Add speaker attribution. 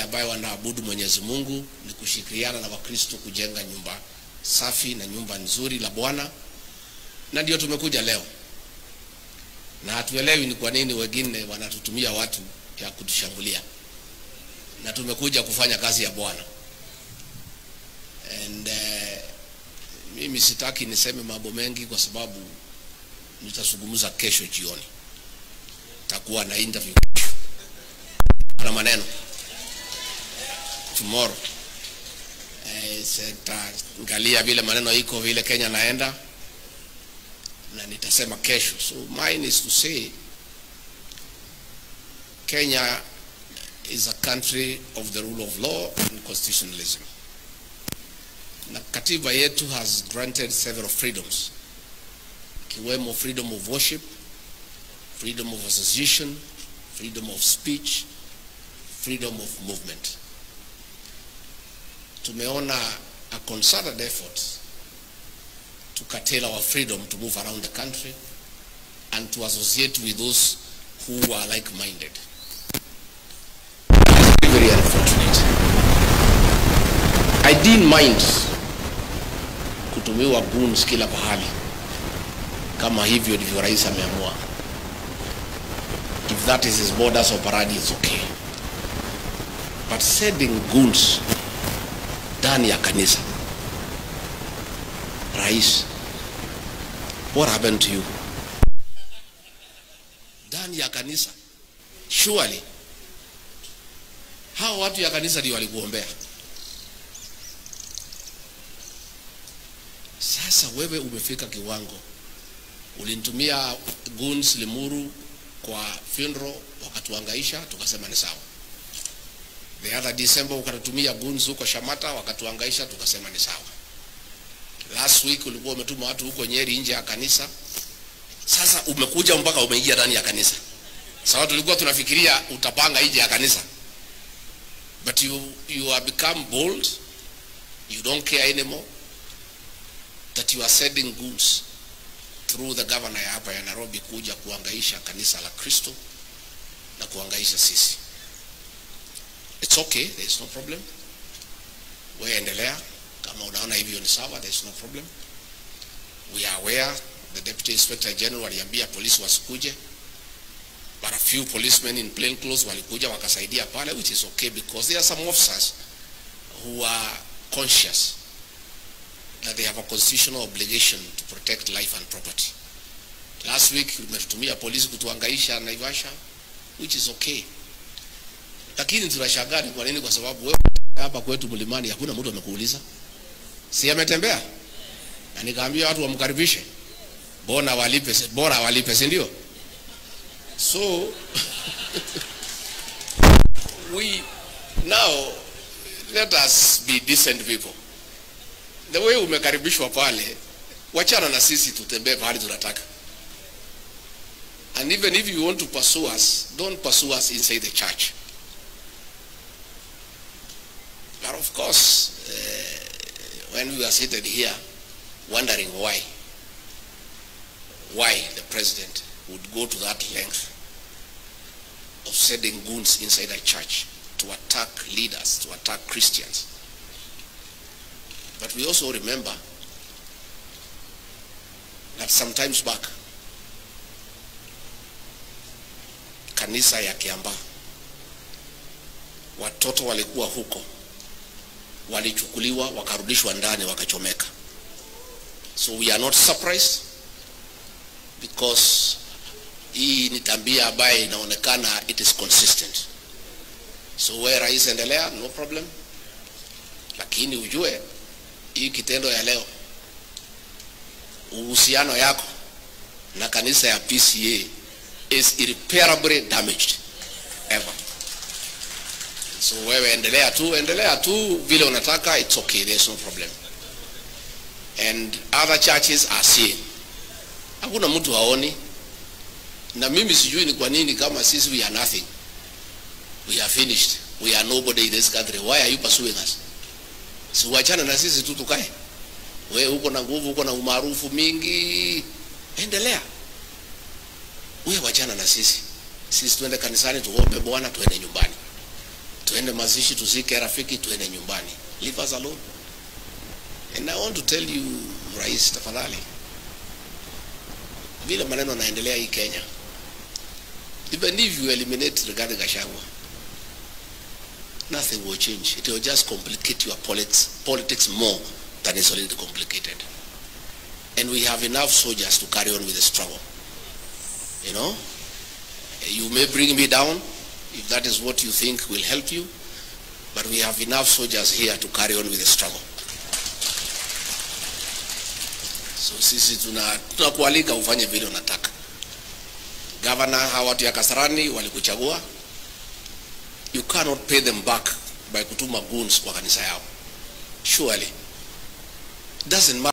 Speaker 1: ambayo wanaabudu Mwenyezi Mungu ni kushirikiana na Wakristo kujenga nyumba safi na nyumba nzuri la Bwana, na ndio tumekuja leo. Na hatuelewi ni kwa nini wengine wanatutumia watu ya kutushambulia, na tumekuja kufanya kazi ya Bwana. And mimi sitaki niseme mambo mengi kwa sababu nitazungumza kesho jioni. Takuwa na interview na maneno tomorrow. Angalia vile maneno iko vile Kenya naenda, na nitasema kesho. So mine is to say Kenya is a country of the rule of law and constitutionalism. Na katiba yetu has granted several freedoms, ikiwemo freedom of worship, freedom of association, freedom of speech, freedom of movement. Tumeona a concerted effort to curtail our freedom to move around the country and to associate with those who are like-minded. Very unfortunate. I didn't mind kutumiwa goons kila pahali kama hivyo ndivyo rais ameamua. If that is his modus operandi, it's okay. But sending goons ndani ya kanisa, rais, what happened to you? Ndani ya kanisa, surely hao watu ya kanisa ndio walikuombea. Sasa wewe umefika kiwango, ulinitumia goons Limuru kwa funeral, wakatuangaisha, tukasema ni sawa. The other December ukatutumia goons huko Shamata, wakatuangaisha, tukasema ni sawa. Last week ulikuwa umetuma watu huko Nyeri nje ya kanisa. Sasa umekuja mpaka umeingia ndani ya kanisa. Sawa, tulikuwa tunafikiria utapanga nje ya kanisa. But you have become bold. You don't care anymore that you are sending goons through the governor hapa ya Nairobi kuja kuangaisha kanisa la Kristo na kuangaisha sisi. It's okay, there is no problem. Wewe endelea kama unaona hivyo ni sawa, there is no problem. We are aware the Deputy Inspector General aliambia polisi wasikuje, but a few policemen in plain clothes walikuja wakasaidia pale, which is okay because there are some officers who are conscious that they have a constitutional obligation to protect life and property. Last week umetumia polisi kutuangaisha Naivasha, which is okay. Lakini tunashangaa kwa nini? Kwa sababu wewe hapa kwetu Mlimani hakuna mtu amekuuliza. Si ametembea? Na nikaambia watu wamkaribishe. Bora walipe, si ndio? So we now let us be decent people. The way umekaribishwa pale, wachana na sisi tutembee pale tunataka. And even if you want to pursue us, don't pursue us inside the church. But of course, when we are seated here, wondering why the president would go to that length of sending goons inside a church to attack leaders, to attack Christians. But we also remember that sometimes back, kanisa ya Kiambaa, watoto walikuwa huko, walichukuliwa wakarudishwa ndani wakachomeka. So we are not surprised because hii ni tabia ambayo inaonekana it is consistent. So where rais endelea, no problem. Lakini ujue hii kitendo ya leo, uhusiano yako na kanisa ya PCA is irreparably damaged ever. So wewe endelea tu vile unataka, it's okay, there's no problem. And other churches are seeing. Hakuna mtu haoni. Na mimi sijui ni kwa nini kama sisi we are nothing. We are finished. We are nobody in this country. Why are you pursuing us? Si wachana na sisi tu tukae. Wewe uko na nguvu, uko na umaarufu mingi. Endelea. Wewe wachana na sisi. Sisi tuende kanisani tuombe Bwana, tuende nyumbani. tuende mazishi, tuzike rafiki, tuende nyumbani. Leave us alone. And I want to tell you, Rais, tafadhali, vile maneno yanaendelea hii Kenya, even if you eliminate Rigathi Gachagua, nothing will change. It will just complicate your politics more than it's already complicated. And we have enough soldiers to carry on with the struggle. You know, you may bring me down if that is what you think will help you, but we have enough soldiers here to carry on with the struggle. So sisi tunakualika ufanye vile unataka. Governor, hawa watu ya Kasarani walikuchagua. You cannot pay them back by kutuma goons kwa kanisa yao. Surely. Doesn't matter.